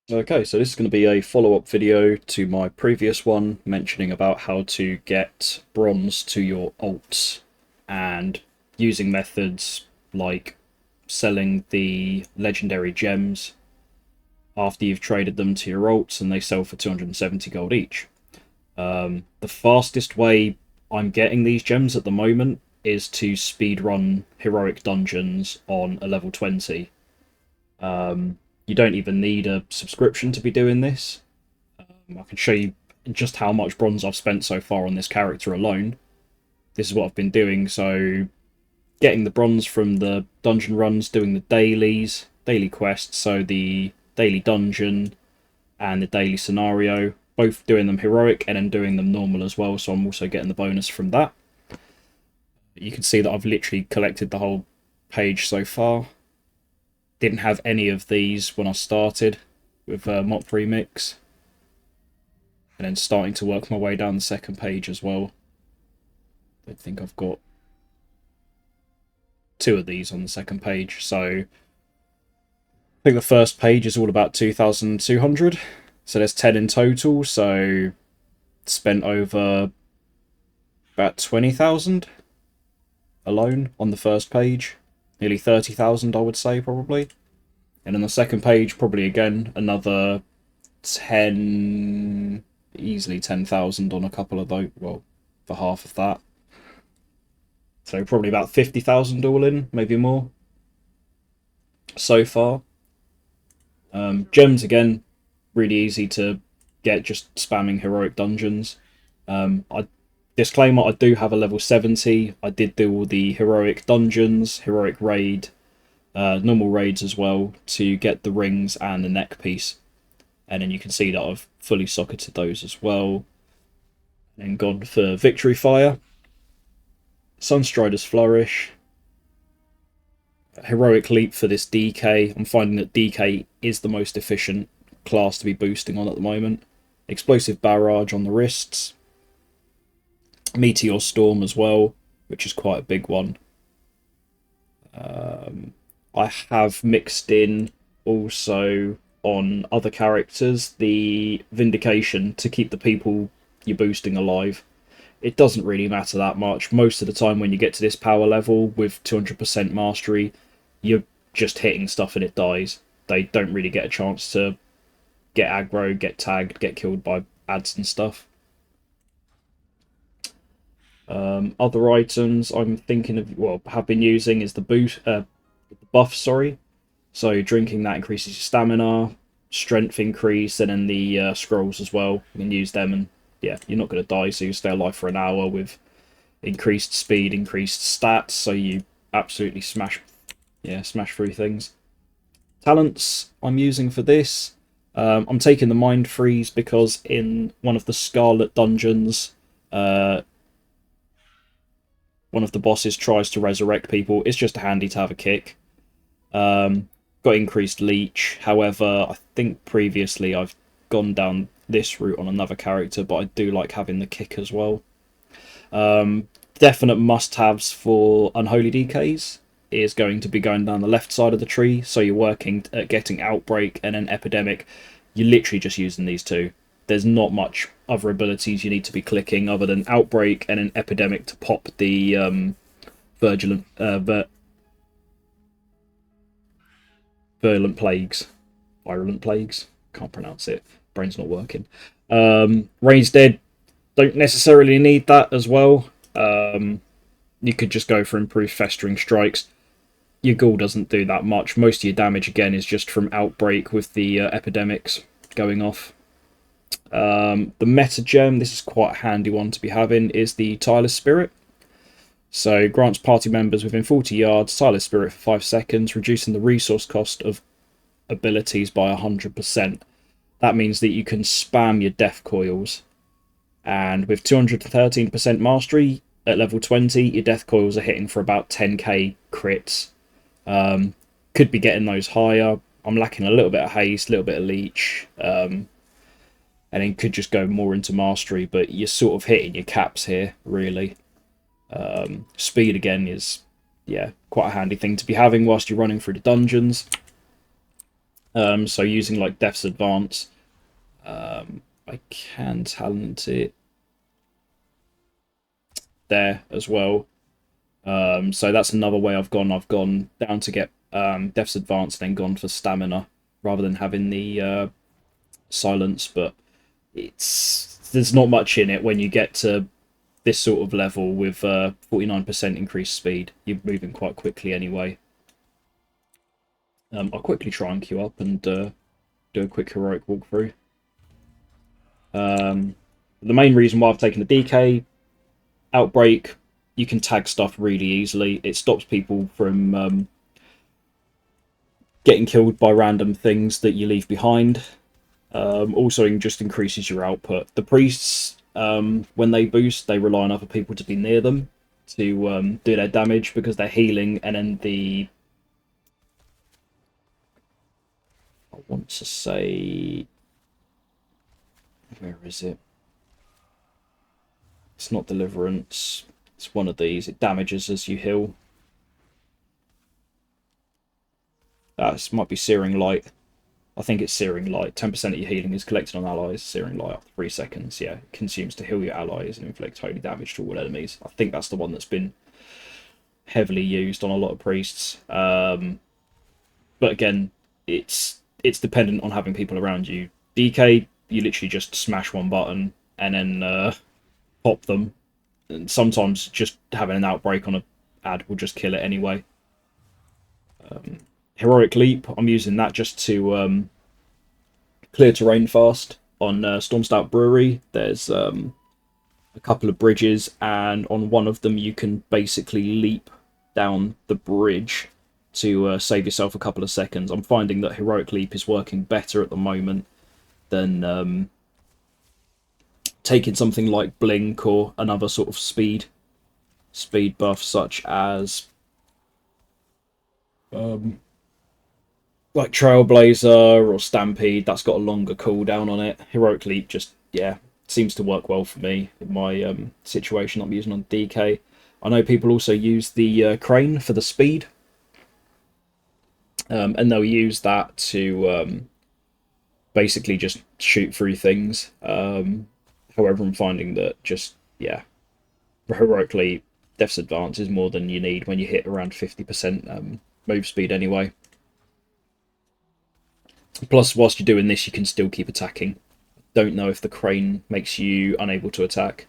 Okay, so this is going to be a follow-up video to my previous one mentioning about how to get bronze to your alts and using methods like selling the legendary gems after you've traded them to your alts and they sell for 270 gold each. The fastest way I'm getting these gems at the moment is to speedrun heroic dungeons on a level 20. You don't even need a subscription to be doing this. I can show you just how much bronze I've spent so far on this character alone. This is what I've been doing. So, getting the bronze from the dungeon runs, doing the daily quests, so the daily dungeon and the daily scenario, both doing them heroic and then doing them normal as well. So, I'm also getting the bonus from that. You can see that I've literally collected the whole page so far. Didn't have any of these when I started with Mop Remix. And then starting to work my way down the second page as well. I think I've got two of these on the second page. So I think the first page is all about 2,200. So there's 10 in total. So spent over about 20,000 alone on the first page. Nearly 30,000, I would say, probably. And on the second page, probably again another 10, easily 10,000 on a couple of those. Well, for half of that. So probably about 50,000 all in, maybe more so far. Gems again, really easy to get, just spamming heroic dungeons. I disclaimer, I do have a level 70. I did do all the heroic dungeons, heroic raid, normal raids as well to get the rings and the neck piece. And then you can see that I've fully socketed those as well. And gone for Victory Fire, Sunstrider's Flourish, Heroic Leap for this DK. I'm finding that DK is the most efficient class to be boosting on at the moment. Explosive Barrage on the wrists. Meteor Storm as well, which is quite a big one. I have mixed in also on other characters the Vindication to keep the people you're boosting alive. It doesn't really matter that much. Most of the time when you get to this power level with 200% mastery, you're just hitting stuff and it dies. They don't really get a chance to get aggro, get tagged, get killed by ads and stuff. Other items I'm thinking of, well, have been using is the buff, sorry. So drinking that increases your stamina, strength increase, and then the scrolls as well. You can use them, and yeah, you're not going to die, so you stay alive for an hour with increased speed, increased stats. So you absolutely smash through things. Talents I'm using for this. I'm taking the Mind Freeze because in one of the Scarlet dungeons, one of the bosses tries to resurrect people. It's just handy to have a kick. Got increased leech. However, I think previously I've gone down this route on another character, but I do like having the kick as well. Definite must-haves for Unholy DKs is going to be going down the left side of the tree. So you're working at getting Outbreak and then Epidemic. You're literally just using these two. There's not much other abilities you need to be clicking other than Outbreak and an Epidemic to pop the virulent virulent plagues. Virulent plagues? Can't pronounce it. Brain's not working. Rain's Dead, don't necessarily need that as well. You could just go for improved Festering Strikes. Your ghoul doesn't do that much. Most of your damage, again, is just from Outbreak with the epidemics going off. The meta gem, this is quite a handy one to be having, is the Tireless Spirit. So grants party members within 40 yards Tireless Spirit for 5 seconds, reducing the resource cost of abilities by 100%. That means that you can spam your death coils. And with 213% mastery at level 20, your death coils are hitting for about 10k crits. Could be getting those higher. I'm lacking a little bit of haste, a little bit of leech. And then could just go more into mastery, but you're sort of hitting your caps here, really. Speed again is, yeah, quite a handy thing to be having whilst you're running through the dungeons. So using like Death's Advance, I can talent it there as well. So that's another way I've gone. I've gone down to get Death's Advance, then gone for stamina rather than having the silence. But there's not much in it when you get to this sort of level with 49% increased speed. You're moving quite quickly anyway. I'll quickly try and queue up and do a quick heroic walkthrough. The main reason why I've taken the DK Outbreak, you can tag stuff really easily. It stops people from getting killed by random things that you leave behind. Also, it just increases your output. The priests, when they boost, they rely on other people to be near them to do their damage because they're healing, and then I want to say, where is it? It's not Deliverance. It's one of these. It damages as you heal. This might be Searing Light. I think it's Searing Light. 10% of your healing is collected on allies. Searing Light after 3 seconds. Yeah, it consumes to heal your allies and inflict holy damage to all enemies. I think that's the one that's been heavily used on a lot of priests. But again, it's dependent on having people around you. DK, you literally just smash one button and then pop them. And sometimes just having an outbreak on a ad will just kill it anyway. Heroic Leap, I'm using that just to clear terrain fast. On Stormstout Brewery, there's a couple of bridges, and on one of them you can basically leap down the bridge to save yourself a couple of seconds. I'm finding that Heroic Leap is working better at the moment than taking something like Blink or another sort of speed buff, such as like Trailblazer or Stampede. That's got a longer cooldown on it. Heroic Leap just, yeah, seems to work well for me in my situation I'm using on DK. I know people also use the Crane for the speed, and they'll use that to basically just shoot through things. However, I'm finding that just, yeah, Heroic Leap, Death's Advance is more than you need when you hit around 50% move speed anyway. Plus, whilst you're doing this, you can still keep attacking. Don't know if the Crane makes you unable to attack.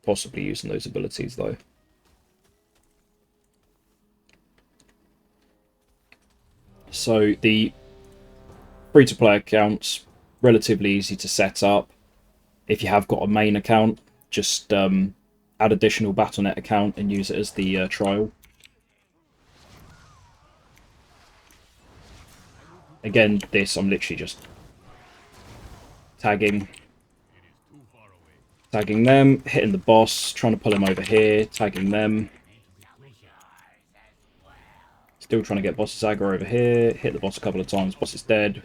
Possibly using those abilities, though. So, the free-to-play account's relatively easy to set up. If you have got a main account, just add additional Battle.net account and use it as the trial. Again, this I'm literally just tagging them, hitting the boss, trying to pull him over here, tagging them. Still trying to get boss's aggro over here, hit the boss a couple of times, boss is dead.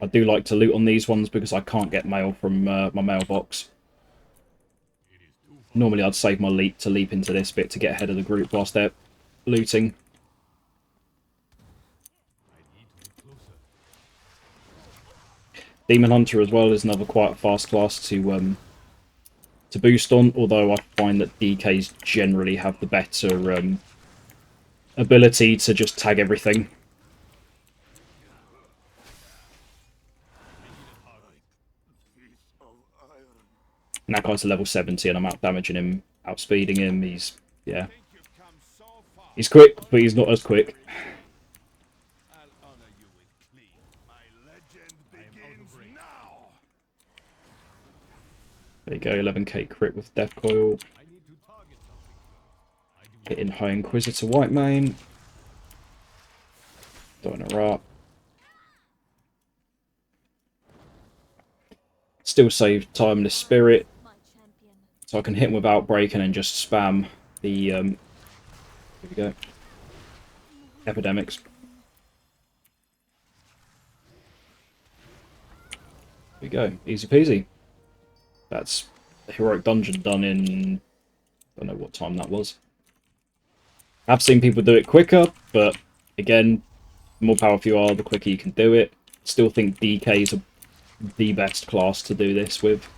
I do like to loot on these ones because I can't get mail from my mailbox. Normally I'd save my leap to leap into this bit to get ahead of the group whilst they're looting. Demon Hunter as well is another quite fast class to boost on, although I find that DKs generally have the better ability to just tag everything. And that guy's a level 70 and I'm out damaging him, outspeeding him. He's, yeah. He's quick, but he's not as quick. There you go, 11k crit with Death Coil. Hitting High Inquisitor Whitemane. Doing a rat. Still save Timeless Spirit. So I can hit him with Outbreak and then just spam the, here we go, Epidemics. There we go, easy peasy. That's a Heroic Dungeon done in don't know what time that was. I've seen people do it quicker, but again, the more powerful you are, the quicker you can do it. Still think DKs are the best class to do this with.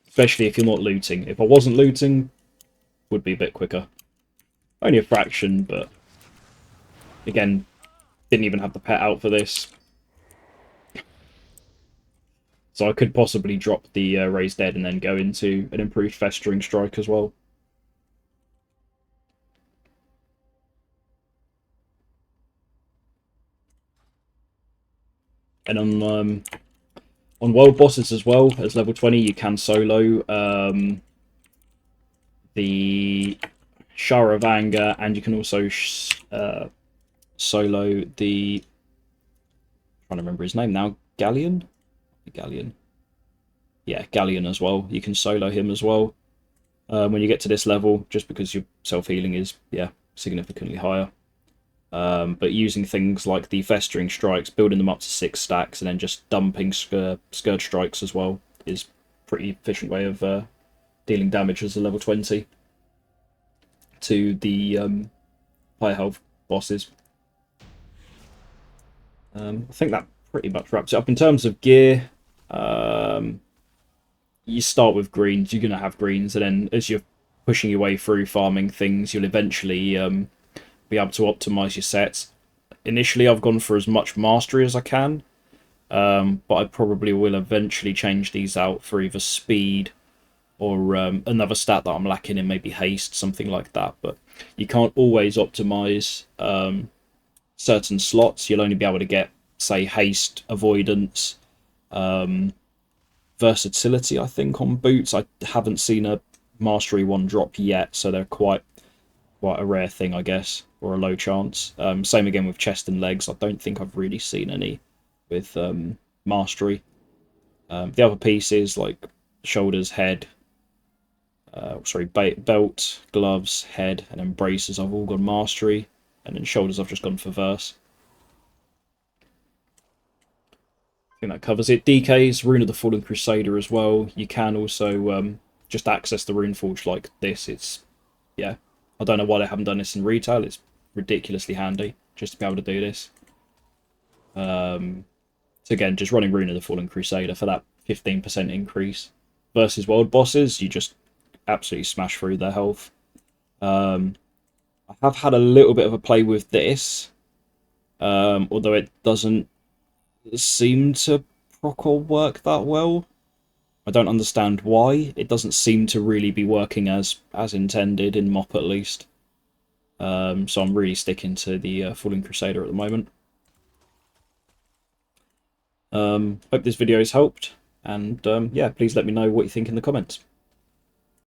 Especially if you're not looting. If I wasn't looting, would be a bit quicker. Only a fraction, but again, didn't even have the pet out for this. So I could possibly drop the Raised Dead and then go into an improved Festering Strike as well. And on world bosses as well, as level 20, you can solo the Shara of Anger, and you can also solo the... I'm trying to remember his name now. Galleon? Galleon. Yeah, Galleon as well. You can solo him as well when you get to this level, just because your self-healing is, yeah, significantly higher. But using things like the Festering Strikes, building them up to 6 stacks, and then just dumping Scourge Strikes as well is a pretty efficient way of dealing damage as a level 20 to the high health bosses. I think that pretty much wraps it up. In terms of gear, you start with greens. You're going to have greens, and then as you're pushing your way through farming things, you'll eventually be able to optimize your sets. Initially, I've gone for as much mastery as I can, but I probably will eventually change these out for either speed or another stat that I'm lacking in, maybe haste, something like that. But you can't always optimize certain slots. You'll only be able to get, say, haste, avoidance, versatility, I think, on boots. I haven't seen a mastery one drop yet, so they're quite a rare thing, I guess, or a low chance. Same again with chest and legs. I don't think I've really seen any with mastery. The other pieces like shoulders, head, belt, gloves, head, and then braces, I've all gone mastery, and then shoulders I've just gone for verse. I think that covers it. DKs, Rune of the Fallen Crusader as well. You can also just access the Runeforge like this. It's, yeah, I don't know why they haven't done this in retail. It's ridiculously handy just to be able to do this. So again, just running Rune of the Fallen Crusader for that 15% increase. Versus world bosses, you just absolutely smash through their health. I have had a little bit of a play with this, although it doesn't seem to proc or work that well. I don't understand why. It doesn't seem to really be working as intended, in MoP at least. So I'm really sticking to the Fallen Crusader at the moment. Hope this video has helped, and yeah, please let me know what you think in the comments.